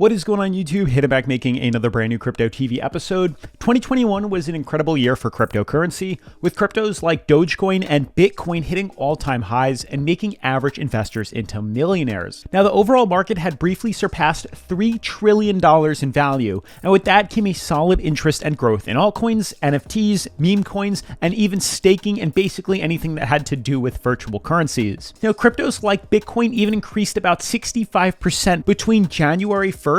What is going on YouTube? Hitting back making another brand new Crypto TV episode. 2021 was an incredible year for cryptocurrency, with cryptos like Dogecoin and Bitcoin hitting all-time highs and making average investors into millionaires. Now, the overall market had briefly surpassed $3 trillion in value, and with that came a solid interest and growth in altcoins, NFTs, meme coins, and even staking and basically anything that had to do with virtual currencies. Now, cryptos like Bitcoin even increased about 65% between January 1st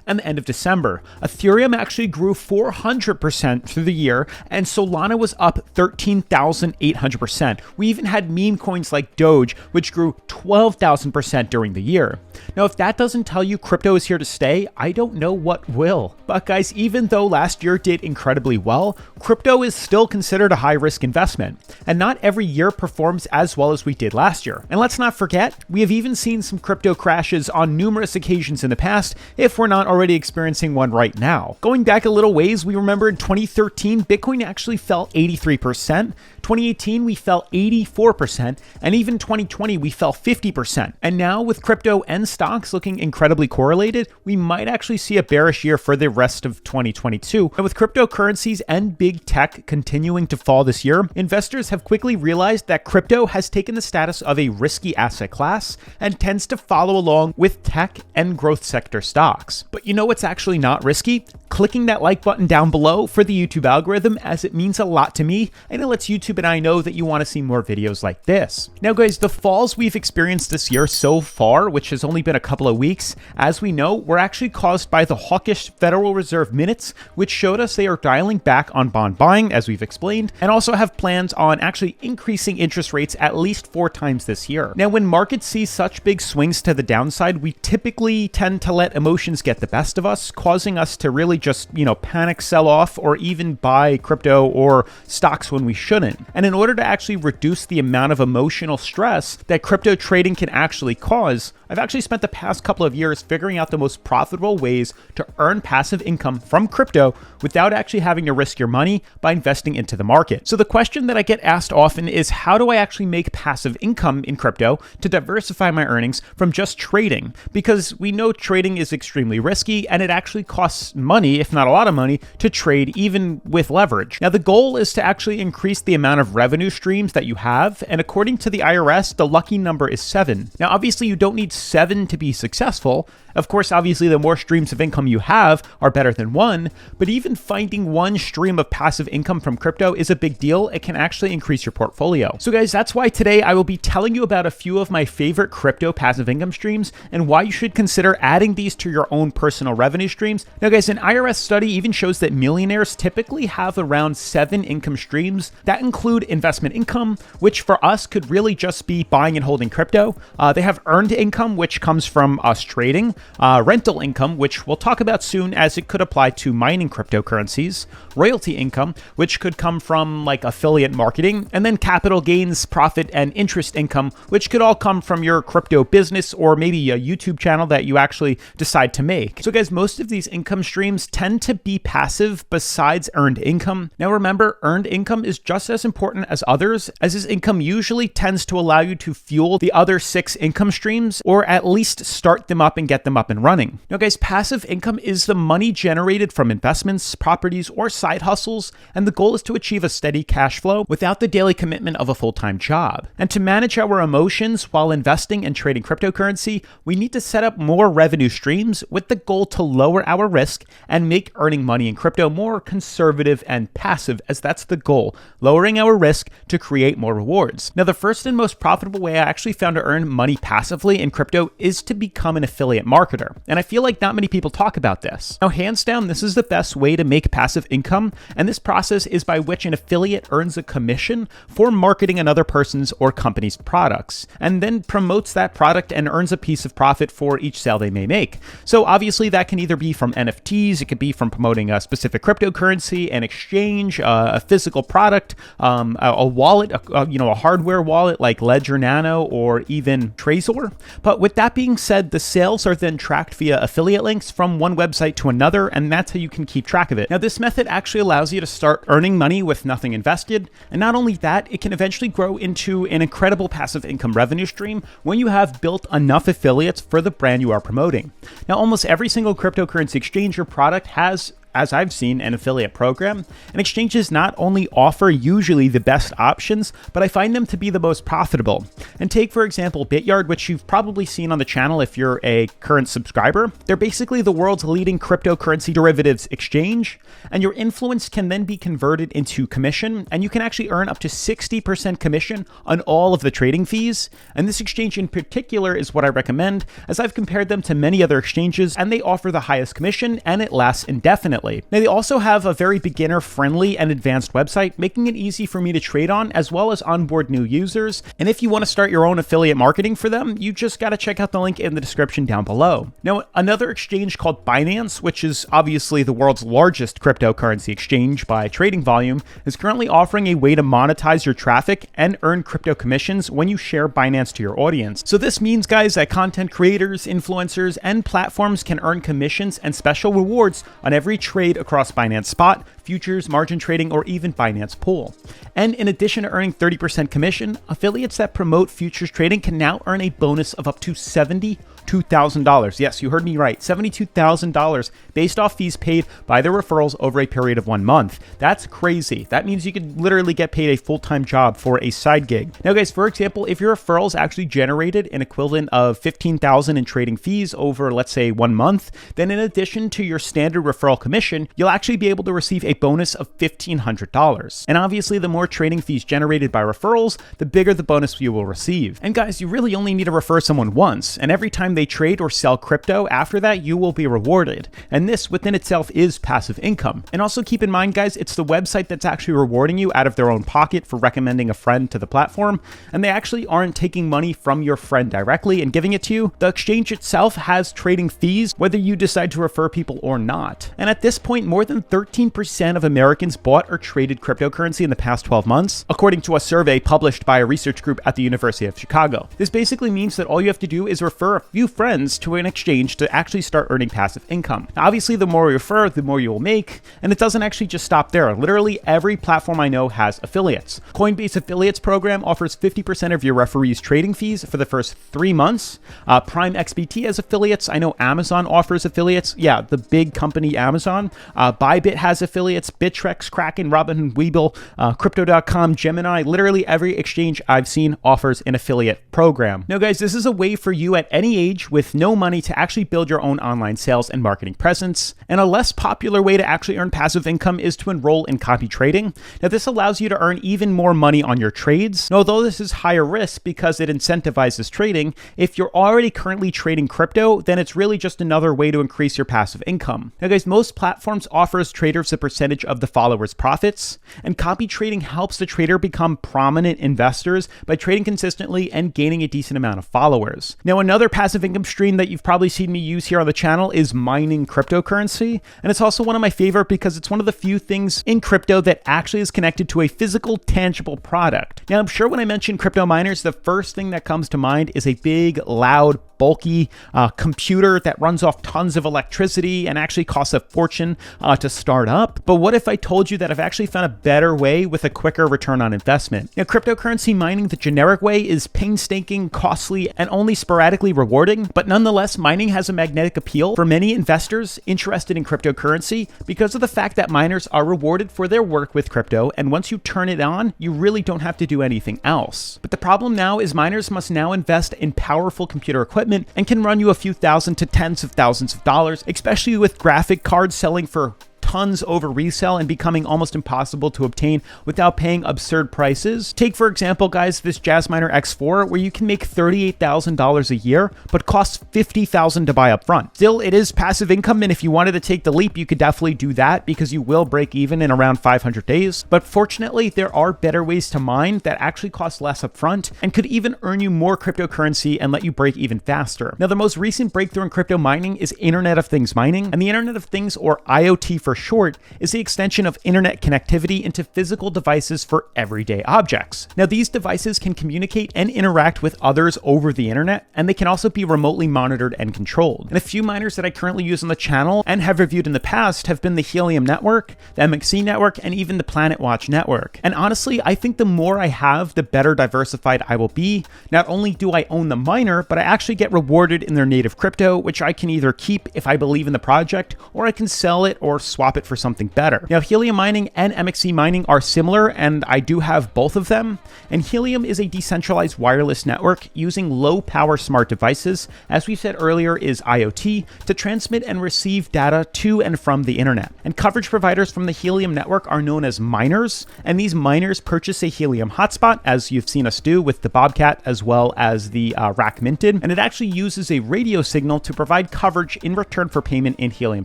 and the end of December. Ethereum actually grew 400% through the year, and Solana was up 13,800%. We even had meme coins like Doge, which grew 12,000% during the year. Now, if that doesn't tell you crypto is here to stay, I don't know what will. But guys, even though last year did incredibly well, crypto is still considered a high-risk investment, and not every year performs as well as we did last year. And let's not forget, we have even seen some crypto crashes on numerous occasions in the past, if we're not already experiencing one right now. Going back a little ways, we remember in 2013, Bitcoin actually fell 83%. 2018, we fell 84%, and even 2020, we fell 50%. And now with crypto and stocks looking incredibly correlated, we might actually see a bearish year for the rest of 2022. And with cryptocurrencies and big tech continuing to fall this year, investors have quickly realized that crypto has taken the status of a risky asset class and tends to follow along with tech and growth sector stocks. But you know what's actually not risky? Clicking that like button down below for the YouTube algorithm, as it means a lot to me, and it lets YouTube and I know that you want to see more videos like this. Now guys, the falls we've experienced this year so far, which has only been a couple of weeks, as we know, were actually caused by the hawkish Federal Reserve minutes, which showed us they are dialing back on bond buying, as we've explained, and also have plans on actually increasing interest rates at least 4 times this year. Now, when markets see such big swings to the downside, we typically tend to let emotions get the best of us, causing us to really just, panic sell off or even buy crypto or stocks when we shouldn't. And in order to actually reduce the amount of emotional stress that crypto trading can actually cause, I've actually spent the past couple of years figuring out the most profitable ways to earn passive income from crypto without actually having to risk your money by investing into the market. So the question that I get asked often is, how do I actually make passive income in crypto to diversify my earnings from just trading? Because we know trading is extremely risky and it actually costs money, if not a lot of money, to trade even with leverage. Now, the goal is to actually increase the amount of revenue streams that you have, and according to the IRS, the lucky number is 7. Now, obviously, you don't need 7 to be successful. Of course, obviously, the more streams of income you have are better than 1, but even finding 1 stream of passive income from crypto is a big deal. It can actually increase your portfolio. So guys, that's why today I will be telling you about a few of my favorite crypto passive income streams and why you should consider adding these to your own personal revenue streams. Now guys, an IRS study even shows that millionaires typically have around 7 income streams that include investment income, which for us could really just be buying and holding crypto. They have earned income, which comes from us trading. Rental income, which we'll talk about soon as it could apply to mining cryptocurrencies, royalty income, which could come from like affiliate marketing, and then capital gains, profit, and interest income, which could all come from your crypto business or maybe a YouTube channel that you actually decide to make. So guys, most of these income streams tend to be passive besides earned income. Now remember, earned income is just as important as others, as this income usually tends to allow you to fuel the other 6 income streams, or at least start them up and get them up and running. Now guys, passive income is the money generated from investments, properties, or side hustles, and the goal is to achieve a steady cash flow without the daily commitment of a full-time job. And to manage our emotions while investing and trading cryptocurrency, we need to set up more revenue streams with the goal to lower our risk and make earning money in crypto more conservative and passive, as that's the goal, lowering our risk to create more rewards. Now, the first and most profitable way I actually found to earn money passively in crypto is to become an affiliate marketer. And I feel like not many people talk about this. Now, hands down, this is the best way to make passive income, and this process is by which an affiliate earns a commission for marketing another person's or company's products, and then promotes that product and earns a piece of profit for each sale they may make. So obviously that can either be from NFTs, it could be from promoting a specific cryptocurrency, an exchange, a physical product, a wallet, a hardware wallet like Ledger Nano or even Trezor. But with that being said, the sales are then then tracked via affiliate links from one website to another, and that's how you can keep track of it. Now, this method actually allows you to start earning money with nothing invested, and not only that, it can eventually grow into an incredible passive income revenue stream when you have built enough affiliates for the brand you are promoting. Now, almost every single cryptocurrency exchange or product has, as I've seen, an affiliate program, and exchanges not only offer usually the best options, but I find them to be the most profitable. And take, for example, Bityard, which you've probably seen on the channel if you're a current subscriber. They're basically the world's leading cryptocurrency derivatives exchange, and your influence can then be converted into commission, and you can actually earn up to 60% commission on all of the trading fees. And this exchange in particular is what I recommend, as I've compared them to many other exchanges, and they offer the highest commission, and it lasts indefinitely. Now, they also have a very beginner-friendly and advanced website, making it easy for me to trade on, as well as onboard new users. And if you want to start your own affiliate marketing for them, you just got to check out the link in the description down below. Now, another exchange called Binance, which is obviously the world's largest cryptocurrency exchange by trading volume, is currently offering a way to monetize your traffic and earn crypto commissions when you share Binance to your audience. So this means, guys, that content creators, influencers, and platforms can earn commissions and special rewards on every trade across Binance Spot, futures, margin trading, or even Binance Pool. And in addition to earning 30% commission, affiliates that promote futures trading can now earn a bonus of up to $72,000. Yes, you heard me right. $72,000 based off fees paid by their referrals over a period of 1 month. That's crazy. That means you could literally get paid a full-time job for a side gig. Now, guys, for example, if your referrals actually generated an equivalent of $15,000 in trading fees over, let's say, 1 month, then in addition to your standard referral commission, you'll actually be able to receive a bonus of $1,500. And obviously, the more trading fees generated by referrals, the bigger the bonus you will receive. And guys, you really only need to refer someone once, and every time they trade or sell crypto after that, you will be rewarded. And this within itself is passive income. And also keep in mind, guys, it's the website that's actually rewarding you out of their own pocket for recommending a friend to the platform, and they actually aren't taking money from your friend directly and giving it to you. The exchange itself has trading fees whether you decide to refer people or not. And at this point, more than 13% of Americans bought or traded cryptocurrency in the past 12 months, according to a survey published by a research group at the University of Chicago. This basically means that all you have to do is refer a few friends to an exchange to actually start earning passive income. Now, obviously, the more you refer, the more you will make, and it doesn't actually just stop there. Literally every platform I know has affiliates. Coinbase affiliates program offers 50% of your referees' trading fees for the first 3 months. Prime XBT has affiliates. I know Amazon offers affiliates. Yeah, the big company Amazon. Bybit has affiliates. Bittrex, Kraken, Robinhood, Webull, Crypto.com, Gemini. Literally every exchange I've seen offers an affiliate program. Now, guys, this is a way for you at any age with no money to actually build your own online sales and marketing presence. And a less popular way to actually earn passive income is to enroll in copy trading. Now, this allows you to earn even more money on your trades. Now, although this is higher risk because it incentivizes trading, if you're already currently trading crypto, then it's really just another way to increase your passive income. Now, guys, most platforms offers traders a percentage of the followers' profits, and copy trading helps the trader become prominent investors by trading consistently and gaining a decent amount of followers. Now, another passive income stream that you've probably seen me use here on the channel is mining cryptocurrency, and it's also one of my favorite because it's one of the few things in crypto that actually is connected to a physical, tangible product. Now, I'm sure when I mention crypto miners, the first thing that comes to mind is a big, loud, bulky computer that runs off tons of electricity and actually costs a fortune to start up. But what if I told you that I've actually found a better way with a quicker return on investment? Now, cryptocurrency mining the generic way is painstaking, costly, and only sporadically rewarding, but nonetheless, mining has a magnetic appeal for many investors interested in cryptocurrency because of the fact that miners are rewarded for their work with crypto, and once you turn it on, you really don't have to do anything else. But the problem now is miners must now invest in powerful computer equipment and can run you a few thousand to tens of thousands of dollars, especially with graphic cards selling for tons over resale and becoming almost impossible to obtain without paying absurd prices. Take, for example, guys, this Jasminer X4, where you can make $38,000 a year, but costs $50,000 to buy up front. Still, it is passive income, and if you wanted to take the leap, you could definitely do that because you will break even in around 500 days. But fortunately, there are better ways to mine that actually cost less upfront and could even earn you more cryptocurrency and let you break even faster. Now, the most recent breakthrough in crypto mining is Internet of Things mining, and the Internet of Things, or IoT for short, is the extension of internet connectivity into physical devices for everyday objects. Now, these devices can communicate and interact with others over the internet, and they can also be remotely monitored and controlled. And a few miners that I currently use on the channel and have reviewed in the past have been the Helium network, the MXC network, and even the Planet Watch network. And honestly, I think the more I have, the better diversified I will be. Not only do I own the miner, but I actually get rewarded in their native crypto, which I can either keep if I believe in the project, or I can sell it or swap it for something better. Now, Helium mining and MXC mining are similar, and I do have both of them. And Helium is a decentralized wireless network using low power smart devices, as we said earlier is IoT, to transmit and receive data to and from the internet. And coverage providers from the Helium network are known as miners, and these miners purchase a Helium hotspot, as you've seen us do with the Bobcat as well as the Rack Minted, and it actually uses a radio signal to provide coverage in return for payment in Helium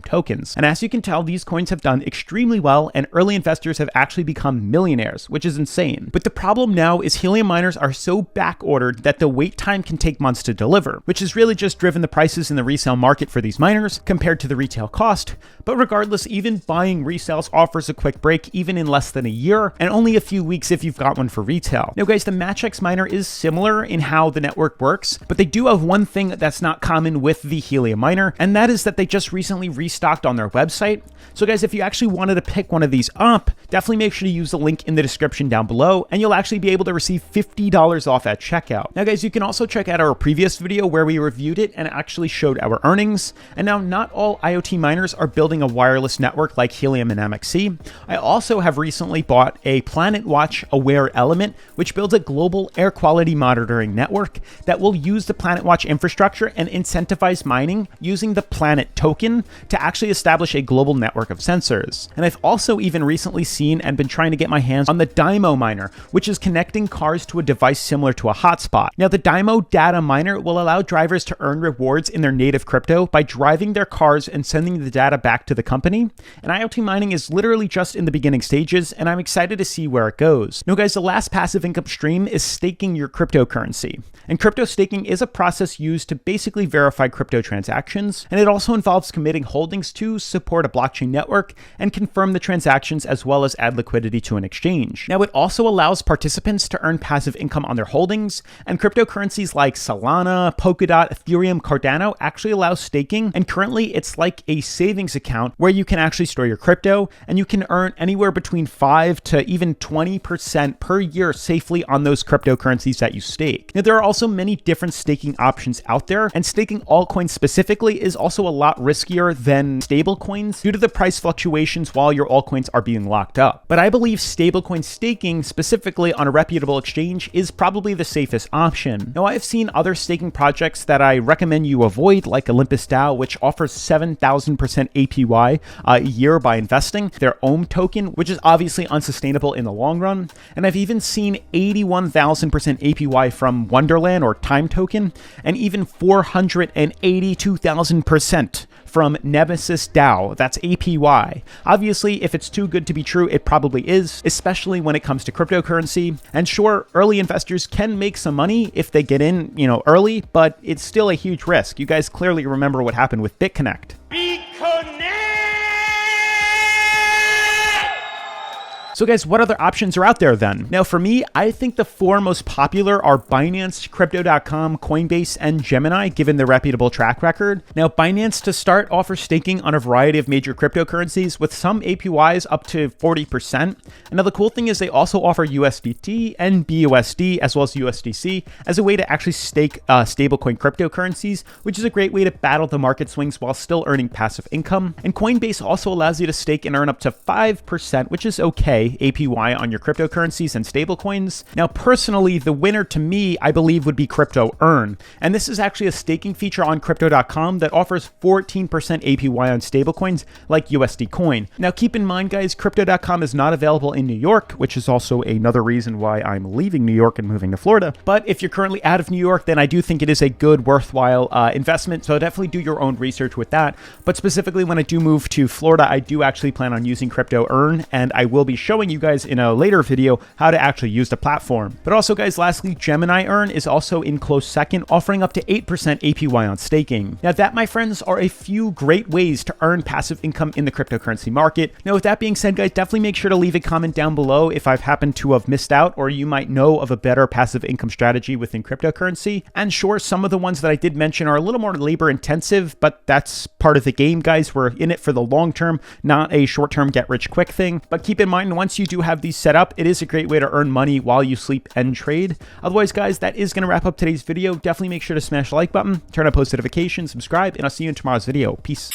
tokens. And as you can tell, these coins have done extremely well, and early investors have actually become millionaires, which is insane. But the problem now is Helium miners are so back ordered that the wait time can take months to deliver, which has really just driven the prices in the resale market for these miners compared to the retail cost. But regardless, even buying resales offers a quick break even in less than a year, and only a few weeks if you've got one for retail. Now guys, the MatchX miner is similar in how the network works, but they do have one thing that's not common with the Helium miner, and that is that they just recently restocked on their website. So guys, if you actually wanted to pick one of these up, definitely make sure to use the link in the description down below, and you'll actually be able to receive $50 off at checkout. Now guys, you can also check out our previous video where we reviewed it and actually showed our earnings. And now not all IoT miners are building a wireless network like Helium and MXC. I also have recently bought a Planet Watch Aware element, which builds a global air quality monitoring network that will use the Planet Watch infrastructure and incentivize mining using the Planet token to actually establish a global network of sensors. And I've also even recently seen and been trying to get my hands on the Dymo miner, which is connecting cars to a device similar to a hotspot. Now, the Dymo data miner will allow drivers to earn rewards in their native crypto by driving their cars and sending the data back to the company. And IoT mining is literally just in the beginning stages, and I'm excited to see where it goes. Now guys, the last passive income stream is staking your cryptocurrency. And crypto staking is a process used to basically verify crypto transactions, and it also involves committing holdings to support a blockchain network and confirm the transactions as well as add liquidity to an exchange. Now, it also allows participants to earn passive income on their holdings, and cryptocurrencies like Solana, Polkadot, Ethereum, Cardano actually allow staking, and currently it's like a savings account where you can actually store your crypto, and you can earn anywhere between 5 to even 20% per year safely on those cryptocurrencies that you stake. Now, there are also many different staking options out there, and staking altcoins specifically is also a lot riskier than stablecoins due to the price fluctuations while your altcoins are being locked up. But I believe stablecoin staking, specifically on a reputable exchange, is probably the safest option. Now, I've seen other staking projects that I recommend you avoid, like Olympus DAO, which offers 7,000% APY a year by investing, their OHM token, which is obviously unsustainable in the long run. And I've even seen 81,000% APY from Wonderland or Time Token, and even 482,000% from Nemesis DAO. That's APY. Obviously, if it's too good to be true, it probably is, especially when it comes to cryptocurrency. And sure, early investors can make some money if they get in, early, but it's still a huge risk. You guys clearly remember what happened with BitConnect. So guys, what other options are out there then? Now for me, I think the four most popular are Binance, Crypto.com, Coinbase, and Gemini, given their reputable track record. Now Binance, to start, offers staking on a variety of major cryptocurrencies with some APYs up to 40%. And now the cool thing is they also offer USDT and BUSD as well as USDC as a way to actually stake stablecoin cryptocurrencies, which is a great way to battle the market swings while still earning passive income. And Coinbase also allows you to stake and earn up to 5%, which is okay, APY on your cryptocurrencies and stablecoins. Now, personally, the winner to me, I believe, would be Crypto Earn. And this is actually a staking feature on Crypto.com that offers 14% APY on stablecoins like USD Coin. Now, keep in mind, guys, Crypto.com is not available in New York, which is also another reason why I'm leaving New York and moving to Florida. But if you're currently out of New York, then I do think it is a good, worthwhile investment. So definitely do your own research with that. But specifically, when I do move to Florida, I do actually plan on using Crypto Earn, and I will be showing showing you guys in a later video how to actually use the platform. But also guys, lastly, Gemini Earn is also in close second, offering up to 8% APY on staking. Now that, my friends, are a few great ways to earn passive income in the cryptocurrency market. Now with that being said guys, definitely make sure to leave a comment down below if I've happened to have missed out, or you might know of a better passive income strategy within cryptocurrency. And sure, some of the ones that I did mention are a little more labor intensive, but that's part of the game guys. We're in it for the long term, not a short-term get rich quick thing. But keep in mind, once you do have these set up, it is a great way to earn money while you sleep and trade. Otherwise guys, that is going to wrap up today's video. Definitely make sure to smash the like button, turn on post notifications, subscribe, and I'll see you in tomorrow's video. Peace.